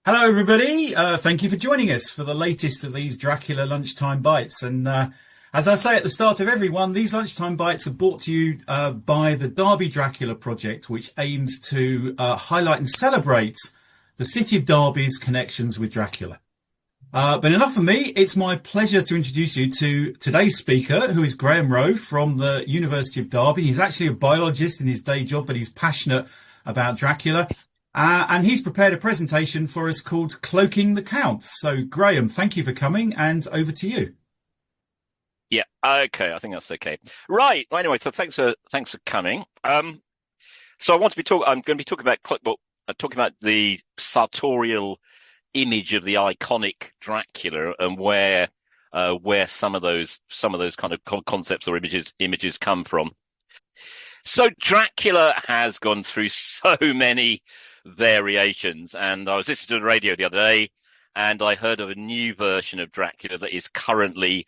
Hello, everybody. Thank you for joining us for the latest of these Dracula Lunchtime Bites. And as I say at the start of every one, these Lunchtime Bites are brought to you by the Derby Dracula project, which aims to highlight and celebrate the city of Derby's connections with Dracula. But enough of me. It's my pleasure to introduce you to today's speaker, who is Graham Rowe from the University of Derby. He's actually a biologist in his day job, but he's passionate about Dracula. And he's prepared a presentation for us called Cloaking the Count. So, Graham, thank you for coming, and over to you. Yeah, okay, I think that's okay. Right. Well, anyway, so thanks for coming. So I'm going to be talking about talking about the sartorial image of the iconic Dracula and where some of those kind of concepts or images come from. So Dracula has gone through so many variations, and I was listening to the radio the other day, and I heard of a new version of Dracula that is currently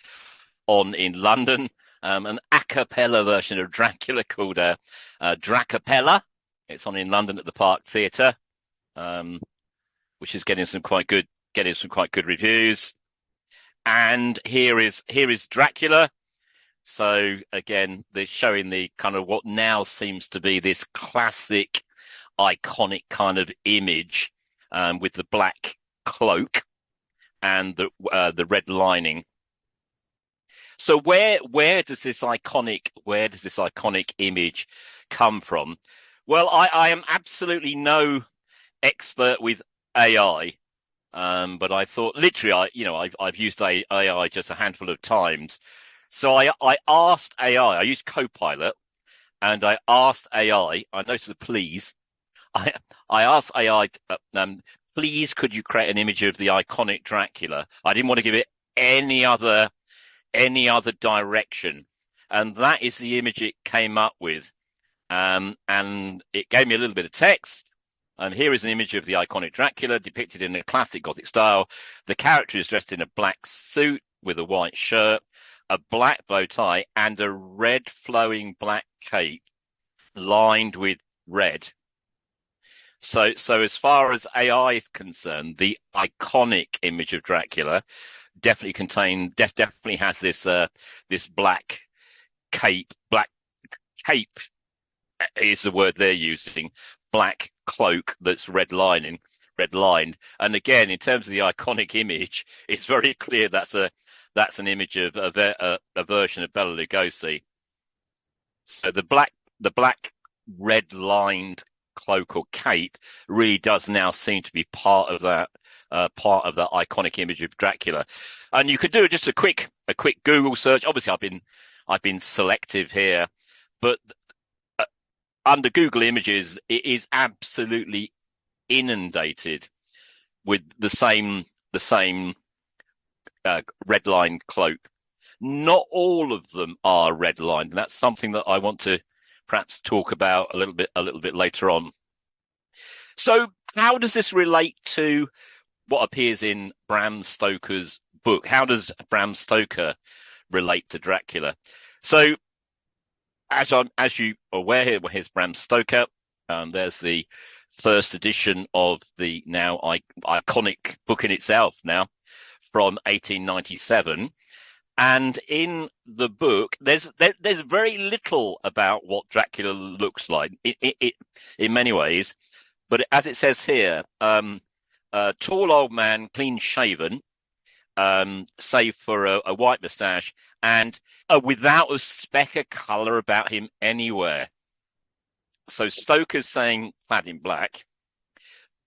on in London, an a cappella version of Dracula called Dracapella. It's on in London at the Park Theatre, which is getting some quite good reviews. And here is Dracula. So again, they're showing the kind of what now seems to be this classic, iconic kind of image, with the black cloak and the red lining. So where does this iconic image come from? Well, I am absolutely no expert with AI, but I thought literally, I've used AI just a handful of times. So I asked AI, I used Copilot, and I asked AI, I noticed the please. I asked AI, please, could you create an image of the iconic Dracula? I didn't want to give it any other direction. And that is the image it came up with. And it gave me a little bit of text. And here is an image of the iconic Dracula depicted in a classic Gothic style. The character is dressed in a black suit with a white shirt, a black bow tie, and a red flowing black cape lined with red. So as far as AI is concerned, the iconic image of Dracula definitely has this black cape. Black cape is the word they're using. Black cloak that's red lined. And again, in terms of the iconic image, it's very clear that's an image of a version of Bela Lugosi. So the black red lined cloak or cape really does now seem to be part of that iconic image of Dracula. And you could do just a quick Google search. Obviously, I've been selective here, but under Google Images, it is absolutely inundated with the same red line cloak. Not all of them are red lined, and that's something that I want to perhaps talk about a little bit later on. So how does this relate to what appears in Bram Stoker's book? How does Bram Stoker relate to Dracula? So as you are aware, here's Bram Stoker. There's the first edition of the now iconic book in itself now from 1897. And in the book, there's very little about what Dracula looks like in many ways. But as it says here, a tall old man, clean shaven, save for a white moustache, and without a speck of colour about him anywhere. So Stoker's saying clad in black,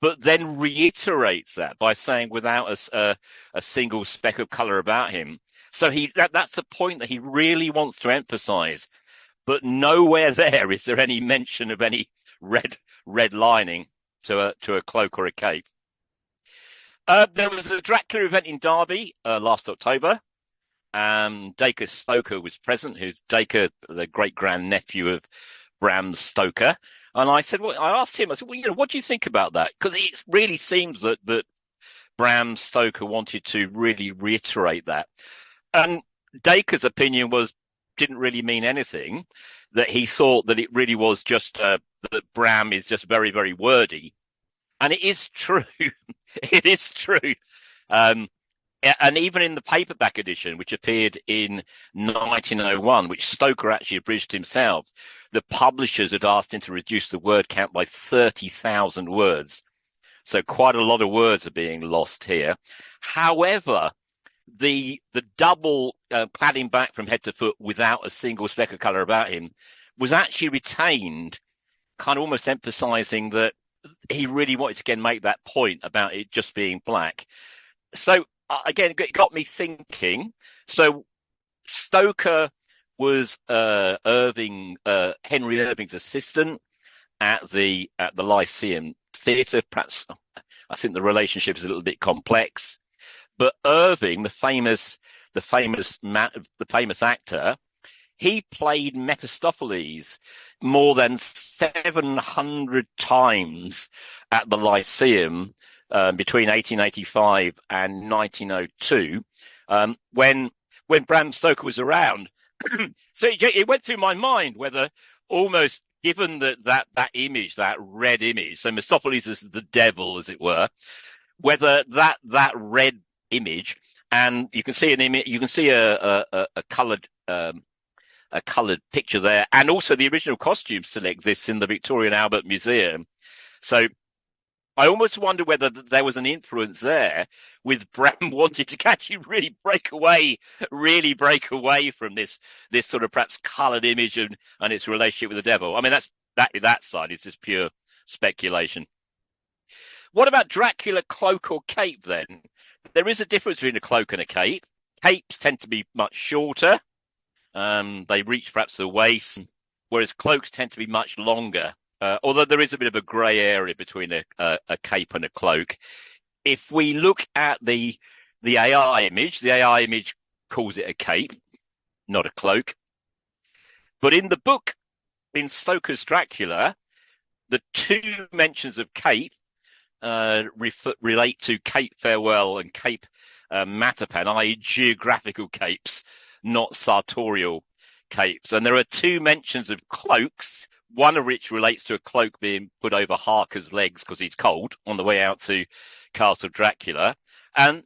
but then reiterates that by saying without a single speck of colour about him. So that's the point that he really wants to emphasise, but nowhere there is there any mention of any red lining to a cloak or a cape. There was a Dracula event in Derby last October. Dacre Stoker was present, who's Dacre, the great grandnephew of Bram Stoker. And I asked him, well, what do you think about that? Because it really seems that Bram Stoker wanted to really reiterate that. And Dacre's opinion didn't really mean anything, that he thought that it really was just that Bram is just very, very wordy. And it is true. It is true. Um, and even in the paperback edition, which appeared in 1901, which Stoker actually abridged himself, the publishers had asked him to reduce the word count by 30,000 words. So quite a lot of words are being lost here. However, the double cladding back from head to foot without a single speck of colour about him was actually retained, kind of almost emphasising that he really wanted to again make that point about it just being black. So again, it got me thinking. So Stoker was Henry Irving's assistant at the Lyceum Theatre. Perhaps I think the relationship is a little bit complex, but Irving, the famous actor, he played Mephistopheles more than 700 times at the Lyceum between 1885 and 1902, when Bram Stoker was around. So it went through my mind whether, almost given that image, that red image, so Mephistopheles is the devil, as it were, whether that red image, and you can see an image, you can see a coloured picture there, and also the original costume still exists in the Victoria and Albert Museum. So I almost wonder whether there was an influence there with Bram wanting to actually really break away from this sort of perhaps coloured image and its relationship with the devil. I mean, that side is just pure speculation. What about Dracula cloak or cape then? There is a difference between a cloak and a cape. Capes tend to be much shorter. They reach perhaps the waist, whereas cloaks tend to be much longer. Although there is a bit of a grey area between a cape and a cloak. If we look at the AI image calls it a cape, not a cloak. But in the book, in Stoker's Dracula, the two mentions of cape relate to Cape Farewell and Cape Matapan, i.e. geographical capes, not sartorial capes. And there are two mentions of cloaks, one of which relates to a cloak being put over Harker's legs because he's cold on the way out to Castle Dracula. And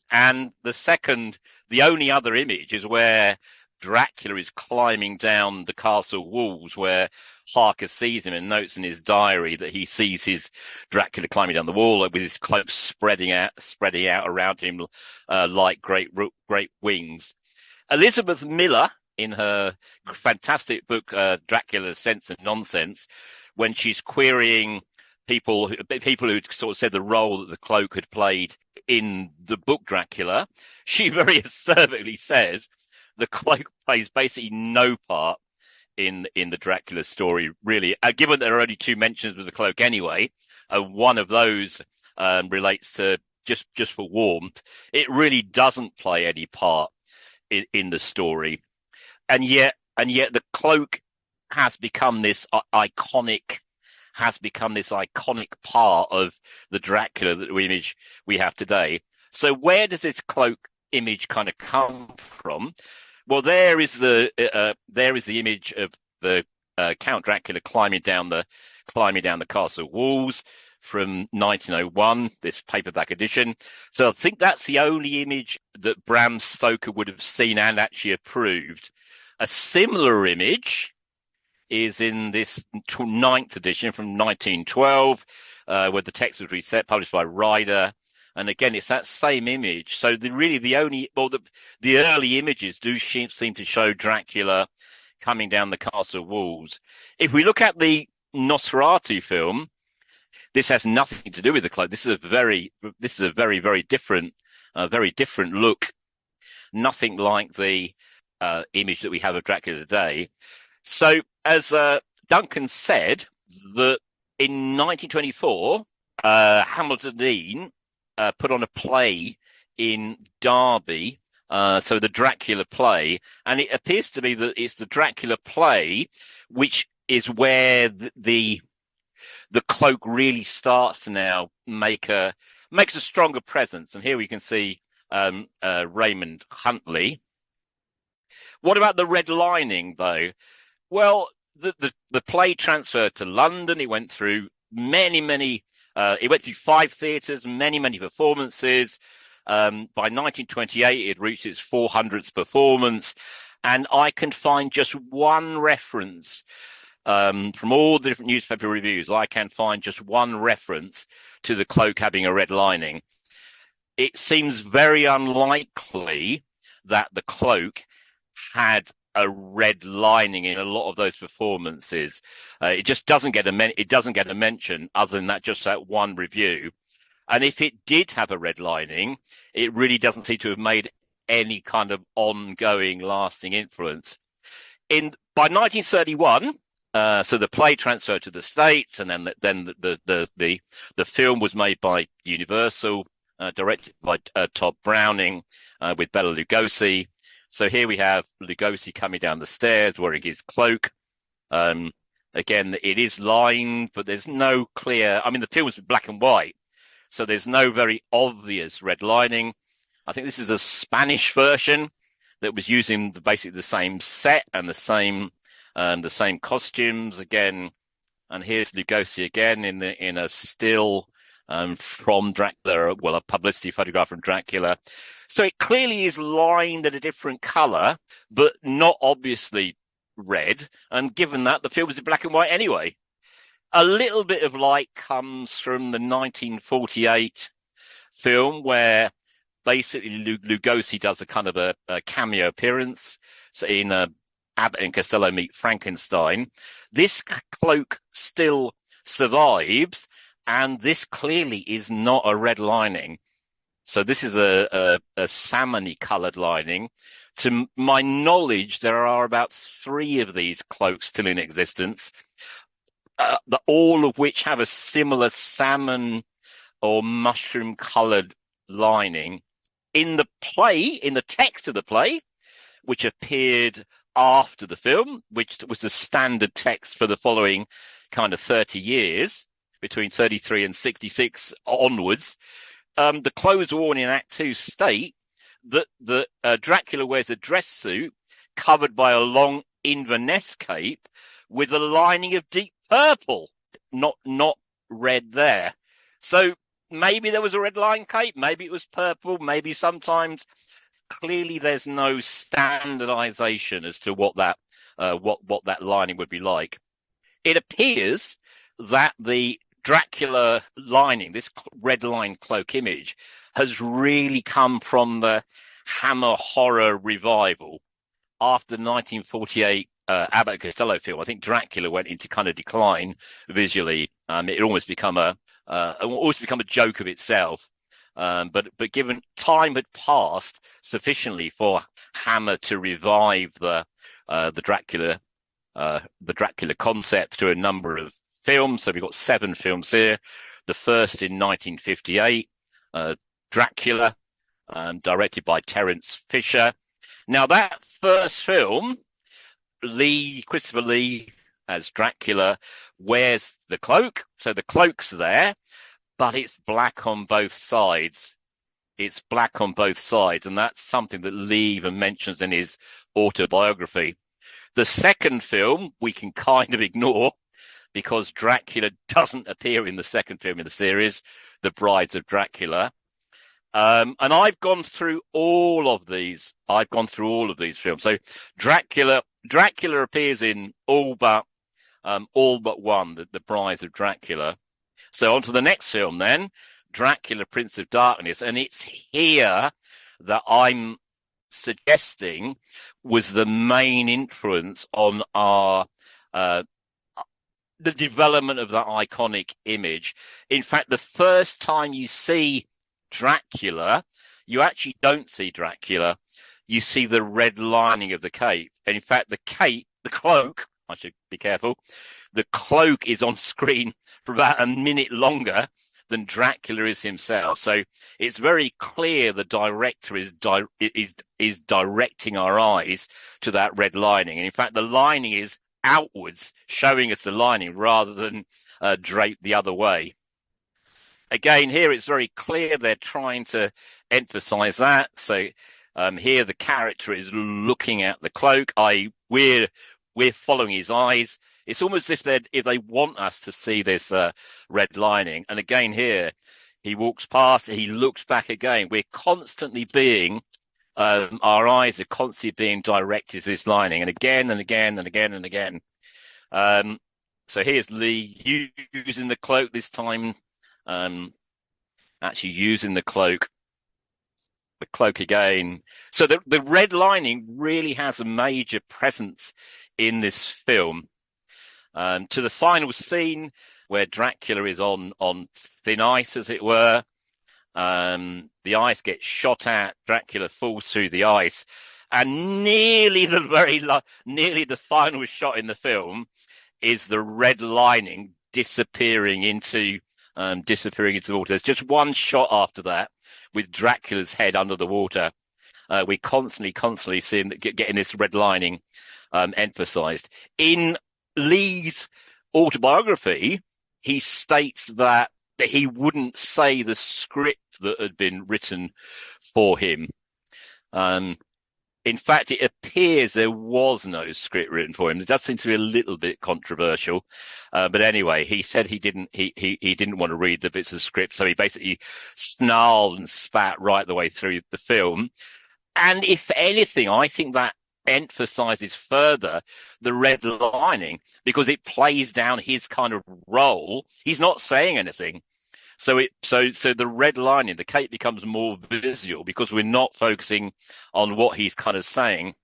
the second, the only other image is where Dracula is climbing down the castle walls, where Harker sees him and notes in his diary that he sees his Dracula climbing down the wall with his cloak spreading out around him like great wings. Elizabeth Miller, in her fantastic book Dracula: Sense and Nonsense, when she's querying people who sort of said the role that the cloak had played in the book Dracula, she very acerbically says the cloak plays basically no part in the Dracula story, really. Given that there are only two mentions of the cloak anyway, one of those relates to just for warmth. It really doesn't play any part in the story, and yet the cloak has become this iconic part of the Dracula image we have today. So where does this cloak image kind of come from? Well, there is the image of the Count Dracula climbing down the castle walls from 1901, this paperback edition. So I think that's the only image that Bram Stoker would have seen and actually approved. A similar image is in this ninth edition from 1912, where the text was reset, published by Ryder. And again, it's that same image. So the early images do seem to show Dracula coming down the castle walls. If we look at the Nosferatu film, this has nothing to do with the cloak. This is a very, very different look. Nothing like the image that we have of Dracula today. So, as Duncan said, that in 1924, Hamilton Dean put on a play in Derby, so the Dracula play, and it appears to me that it's the Dracula play which is where the cloak really starts to now makes a stronger presence. And here we can see Raymond Huntley. What about the red lining, though? Well, the play transferred to London. It went through many It went through 5 theatres, many performances. By 1928, it reached its 400th performance. And I can find just one reference from all the different newspaper reviews. I can find just one reference to the cloak having a red lining. It seems very unlikely that the cloak had a red lining in a lot of those performances. It just doesn't get a mention other than just that one review. And if it did have a red lining, it really doesn't seem to have made any kind of ongoing, lasting influence. By 1931, so the play transferred to the States, and then the film was made by Universal, directed by Todd Browning, with Bela Lugosi. So here we have Lugosi coming down the stairs wearing his cloak. Again, it is lined, but there's no clear. I mean, the film was black and white, so there's no very obvious red lining. I think this is a Spanish version that was using basically the same set and the same costumes again. And here's Lugosi again in a still from Dracula, well, a publicity photograph from Dracula. So it clearly is lined in a different colour, but not obviously red. And given that, the film was in black and white anyway. A little bit of light comes from the 1948 film where basically Lugosi does a kind of a cameo appearance. So in Abbott and Costello Meet Frankenstein. This cloak still survives, and this clearly is not a red lining. So this is a salmony coloured lining. To my knowledge, there are about 3 of these cloaks still in existence, all of which have a similar salmon or mushroom coloured lining. In the play, in the text of the play, which appeared after the film, which was the standard text for the following kind of 30 years, between 33 and 66 onwards, the clothes worn in Act 2 state that Dracula wears a dress suit covered by a long Inverness cape with a lining of deep purple, not red there. So maybe there was a red line cape, maybe it was purple, maybe sometimes. Clearly there's no standardization as to what that lining would be like. It appears that the Dracula lining, this red line cloak image, has really come from the Hammer horror revival after the 1948 Abbott and Costello film. I think Dracula went into kind of decline visually. It almost become a joke of itself. But given time had passed sufficiently for Hammer to revive the Dracula concept through a number of films. So we've got 7 films here. The first in 1958, Dracula, directed by Terence Fisher. Now that first film, Christopher Lee as Dracula wears the cloak. So the cloak's there, but it's black on both sides. It's black on both sides, and that's something that Lee even mentions in his autobiography. The second film we can kind of ignore because Dracula doesn't appear in the second film in the series, The Brides of Dracula. And I've gone through all of these. films. So Dracula appears in all but one, the Brides of Dracula. So on to the next film then, Dracula, Prince of Darkness. And it's here that I'm suggesting was the main influence on the development of that iconic image. In fact, the first time you see Dracula, you actually don't see Dracula. You see the red lining of the cape. And in fact, the cloak, I should be careful, the cloak is on screen for about a minute longer than Dracula is himself. So it's very clear the director is directing our eyes to that red lining. And in fact, the lining is outwards, showing us the lining rather than draped the other way. Again, here it's very clear they're trying to emphasize that. So here the character is looking at the cloak. We're following his eyes. It's almost as if they want us to see this red lining. And again here, he walks past, he looks back again. We're constantly being, our eyes are constantly being directed to this lining, and again and again and again and again. So here's Lee using the cloak this time, actually using the cloak again. So the red lining really has a major presence in this film. To the final scene where Dracula is on thin ice, as it were. The ice gets shot at, Dracula falls through the ice, and nearly the final shot in the film is the red lining disappearing into the water. There's just one shot after that with Dracula's head under the water. We constantly seeing getting this red lining emphasized. In Lee's autobiography, he states that he wouldn't say the script that had been written for him. In fact, it appears there was no script written for him. It does seem to be a little bit controversial, but anyway, he said he didn't want to read the bits of script, so he basically snarled and spat right the way through the film. And if anything, I think that emphasizes further the red lining, because it plays down his kind of role. He's not saying anything. So the red lining, the cape becomes more visual because we're not focusing on what he's kind of saying.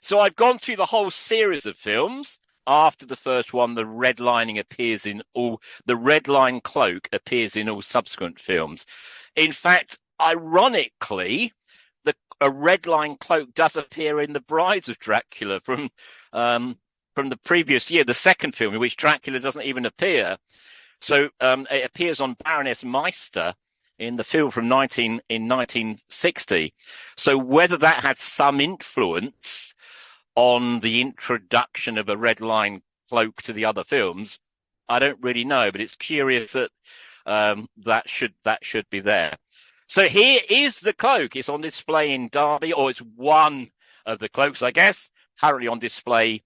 So I've gone through the whole series of films. After the first one, the red line cloak appears in all subsequent films. In fact, ironically, a red line cloak does appear in The Brides of Dracula from the previous year, the second film, in which Dracula doesn't even appear. So it appears on Baroness Meister in the film from 1960. So whether that had some influence on the introduction of a red line cloak to the other films, I don't really know. But it's curious that that should be there. So here is the cloak. It's on display in Derby, or it's one of the cloaks, I guess, currently on display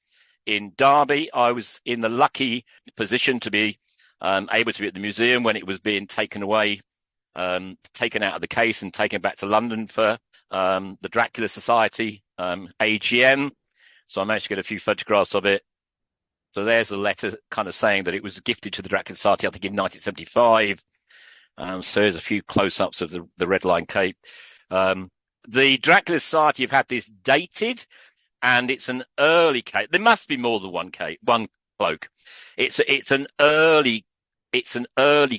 in Derby. I was in the lucky position to be able to be at the museum when it was being taken away, taken out of the case and taken back to London for the Dracula Society AGM. So I managed to get a few photographs of it. So there's a letter kind of saying that it was gifted to the Dracula Society, I think, in 1975. So there's a few close-ups of the red line cape. The Dracula Society have had this dated, and it's an early cape. There must be more than one cloak. It's an early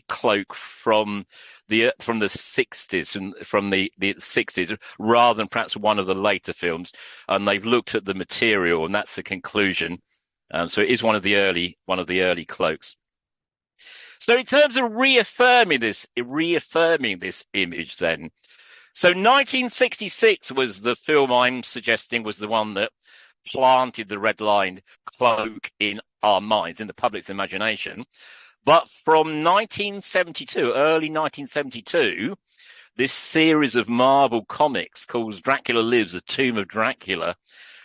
cloak from the 60s, from the 60s, rather than perhaps one of the later films. And they've looked at the material, and that's the conclusion. So it is one of the early cloaks. So in terms of reaffirming this image, then, so 1966 was the film I'm suggesting was the one that planted the red line cloak in our minds, in the public's imagination. But from 1972, early 1972, this series of Marvel comics called Dracula Lives: The Tomb of Dracula.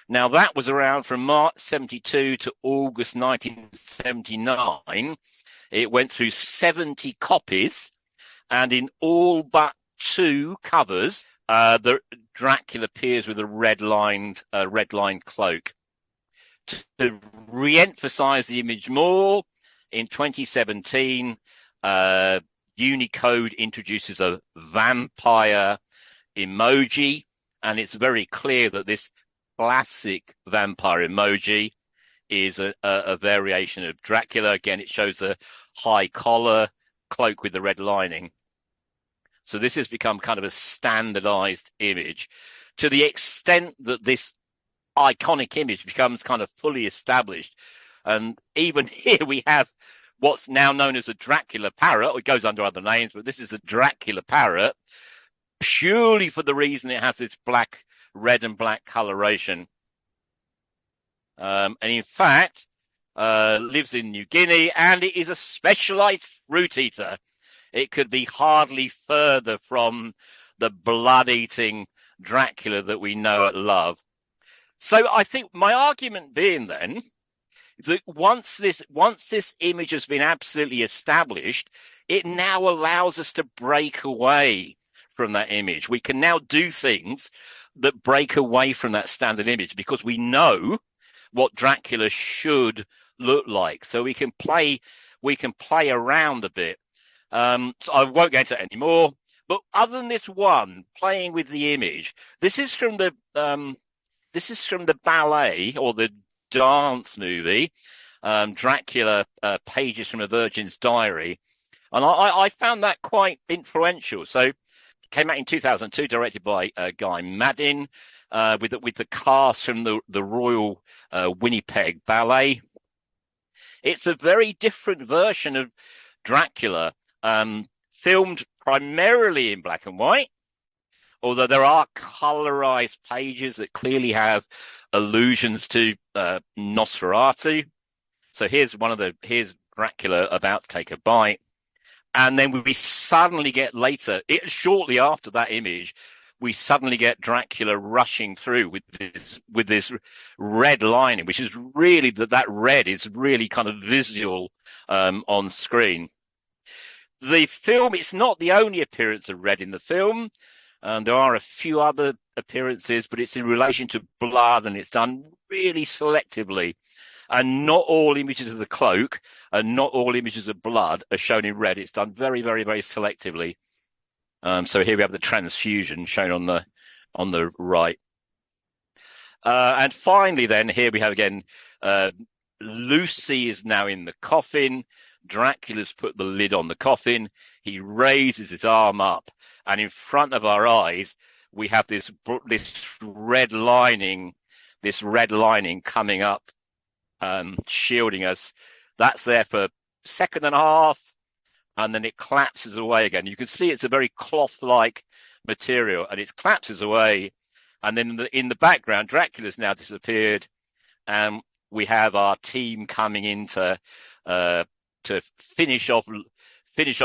Now that was around from March 72 to August 1979. It went through 70 copies, and in all but 2 covers, the Dracula appears with a red lined cloak. To re-emphasize the image more, in 2017, Unicode introduces a vampire emoji, and it's very clear that this classic vampire emoji is a variation of Dracula. Again, it shows a high collar cloak with the red lining. So this has become kind of a standardized image, to the extent that this iconic image becomes kind of fully established. And even here we have what's now known as a Dracula parrot. It goes under other names, but this is a Dracula parrot, purely for the reason it has this red and black coloration. And in fact, lives in New Guinea, and it is a specialized fruit eater. It could be hardly further from the blood-eating Dracula that we know and love. So I think my argument being then that once this image has been absolutely established, it now allows us to break away from that image. We can now do things that break away from that standard image because we know what Dracula should look like. So we can play around a bit. So I won't go into it anymore. But other than this one, playing with the image, this is from the ballet or the dance movie, Dracula, Pages from a Virgin's Diary. And I found that quite influential. So came out in 2002, directed by Guy Maddin, with the cast from the Royal Winnipeg Ballet. It's a very different version of Dracula, filmed primarily in black and white, although there are colorized pages that clearly have allusions to Nosferatu. So here's Dracula about to take a bite. And then we suddenly get shortly after that image, we suddenly get Dracula rushing through with this red lining, which is really that red is really kind of visual on screen. The film, it's not the only appearance of red in the film. There are a few other appearances, but it's in relation to blood, and it's done really selectively. And not all images of the cloak and not all images of blood are shown in red. It's done very, very, very selectively. So here we have the transfusion shown on the right. And finally, then here we have again, Lucy is now in the coffin. Dracula's put the lid on the coffin. He raises his arm up, and in front of our eyes, we have this red lining coming up, shielding us. That's there for a second and a half, and then it collapses away again. You can see it's a very cloth-like material, and it collapses away. And then in the background, Dracula's now disappeared, and we have our team coming in to finish off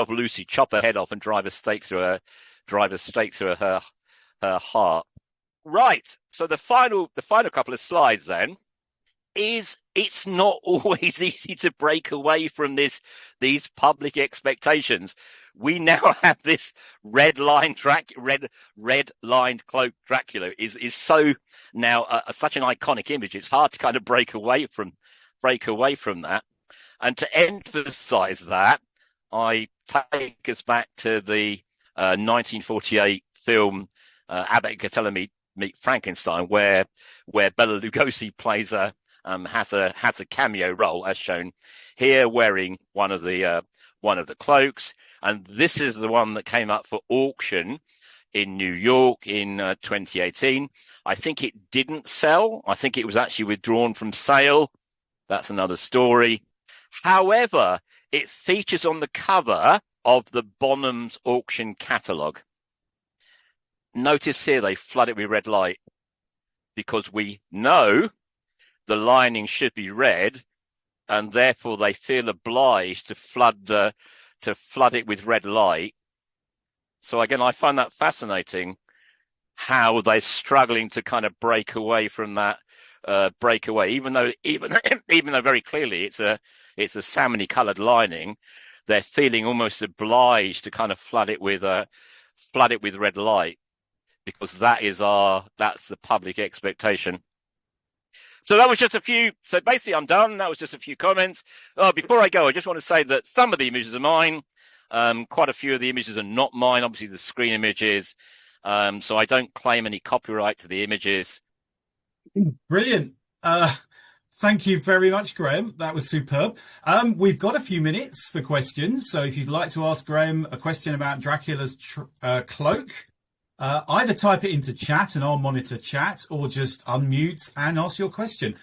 Lucy, chop her head off, and drive a stake through her heart. Right. So the final couple of slides then is it's not always easy to break away from these public expectations. We now have this red lined cloak Dracula is so now such an iconic image. It's hard to kind of break away from that. And to emphasize that, I take us back to the 1948 film Abbott and Costello Meet Frankenstein, where Bela Lugosi plays has a cameo role, as shown here, wearing one of the cloaks. And this is the one that came up for auction in New York in 2018. I think it didn't sell. I think it was actually withdrawn from sale. That's another story. However, it features on the cover of the Bonham's auction catalogue. Notice here they flood it with red light because we know the lining should be red, and therefore they feel obliged to flood it with red light. So again, I find that fascinating how they're struggling to kind of break away from that even though very clearly it's a salmony coloured lining. They're feeling almost obliged to kind of flood it with red light because that's the public expectation. So that was just a few. So basically, I'm done. That was just a few comments. Before I go, I just want to say that some of the images are mine. Quite a few of the images are not mine. Obviously, the screen images. So I don't claim any copyright to the images. Brilliant. Thank you very much, Graham. That was superb. We've got a few minutes for questions. So if you'd like to ask Graham a question about Dracula's cloak, either type it into chat and I'll monitor chat, or just unmute and ask your question.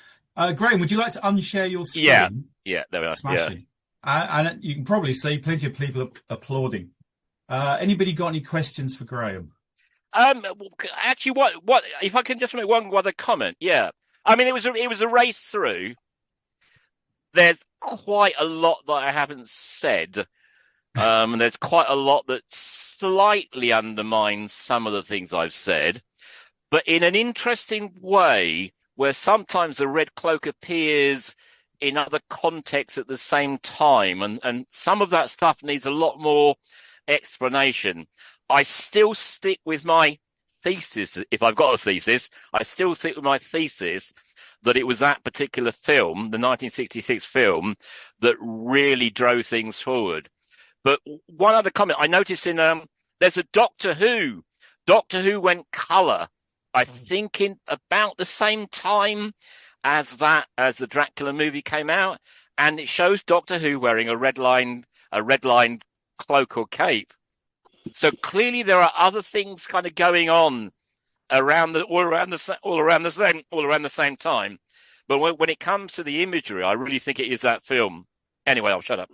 Graham, would you like to unshare your screen? Yeah, there we are. Smashing. Yeah. And you can probably see plenty of people applauding. Anybody got any questions for Graham? Actually, what if I can just make one other comment? Yeah. I mean, it was a race through. There's quite a lot that I haven't said. There's quite a lot that slightly undermines some of the things I've said, but in an interesting way, where sometimes the red cloak appears in other contexts at the same time, and some of that stuff needs a lot more explanation. I still stick with my thesis. If I've got a thesis, I still stick with my thesis that it was that particular film, the 1966 film, that really drove things forward. But one other comment I noticed in there's a Doctor Who. Doctor Who went colour, I think, in about the same time as the Dracula movie came out, and it shows Doctor Who wearing a red-lined cloak or cape. So clearly there are other things kind of going on all around the same time. But when it comes to the imagery, I really think it is that film. Anyway, I'll shut up.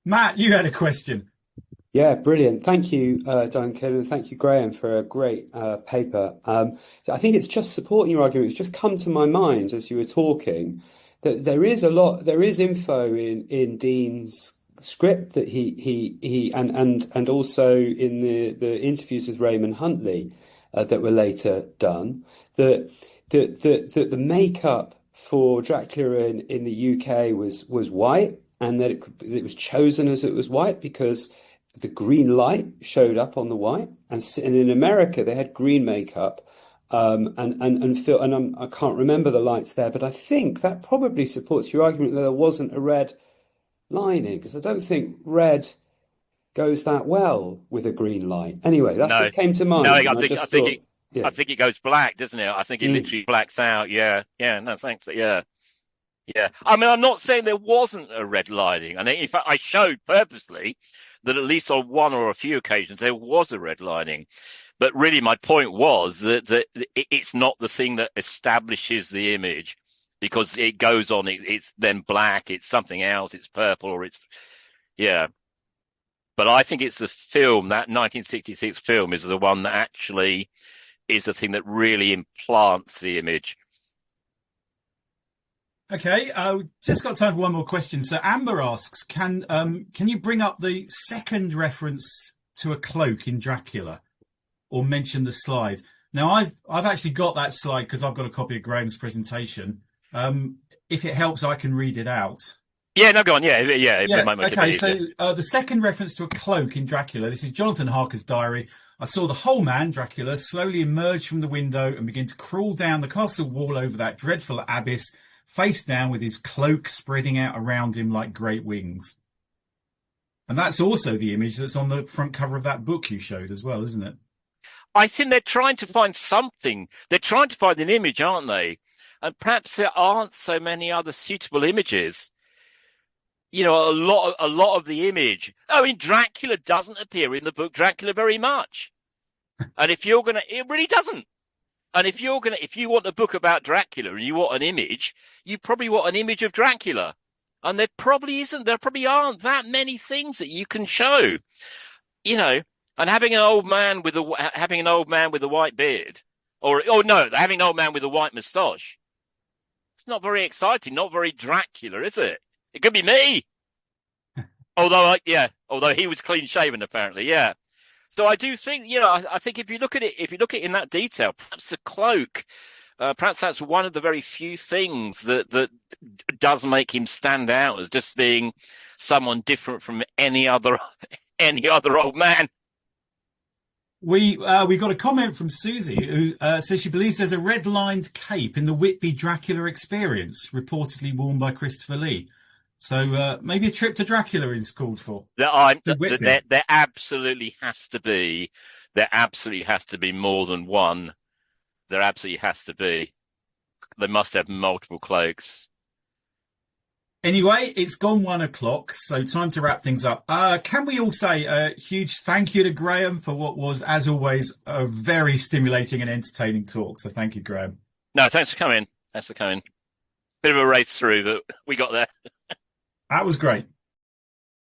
Matt, you had a question. Yeah, brilliant. Thank you, Duncan, and thank you, Graham, for a great paper. I think it's just supporting your argument. It's just come to my mind as you were talking that there is info in Dean's script that he and also in the interviews with Raymond Huntley that were later done, that the makeup for Dracula in the UK was white, and that it was chosen as it was white because the green light showed up on the white, and in America they had green makeup, I can't remember the lights there, but I think that probably supports your argument that there wasn't a red lining, because I don't think red goes that well with a green light. Anyway, that's what came to mind. No, I think it goes black, doesn't it? I think it literally blacks out. Yeah. No, thanks. Yeah. I mean, I'm not saying there wasn't a red lining, and in fact, I showed purposely that at least on one or a few occasions there was a red lining. But really, my point was that it's not the thing that establishes the image, because it goes on. It's then black. It's something else. It's purple, or it's But I think it's the film, that 1966 film, is the one that actually is the thing that really implants the image. Okay, just got time for one more question. So Amber asks, can you bring up the second reference to a cloak in Dracula, or mention the slide? Now, I've actually got that slide because I've got a copy of Graham's presentation. If it helps, I can read it out. Yeah, no, go on. Yeah. Okay, so the second reference to a cloak in Dracula, this is Jonathan Harker's diary. I saw the whole man, Dracula, slowly emerge from the window and begin to crawl down the castle wall over that dreadful abyss, face down with his cloak spreading out around him like great wings. And that's also the image that's on the front cover of that book you showed as well, isn't it? I think they're trying to find something. They're trying to find an image, aren't they? And perhaps there aren't so many other suitable images. You know, a lot of the image. I mean, Dracula doesn't appear in the book Dracula very much. And it really doesn't. And if you want a book about Dracula and you want an image, you probably want an image of Dracula. And there probably aren't that many things that you can show. You know, and having an old man with a white beard, having an old man with a white moustache. It's not very exciting, not very Dracula, is it? It could be me. Although he was clean shaven, apparently. Yeah. So I do think, I think if you look at it in that detail, perhaps the cloak, perhaps that's one of the very few things that does make him stand out as just being someone different from any other old man. We got a comment from Susie who says she believes there's a red-lined cape in the Whitby Dracula Experience, reportedly worn by Christopher Lee. So maybe a trip to Dracula is called for. There absolutely has to be. There absolutely has to be more than one. There absolutely has to be. They must have multiple cloaks. Anyway, it's gone 1 o'clock, so time to wrap things up. Can we all say a huge thank you to Graham for what was, as always, a very stimulating and entertaining talk. So thank you, Graham. No, thanks for coming. Bit of a race through, but we got there. That was great.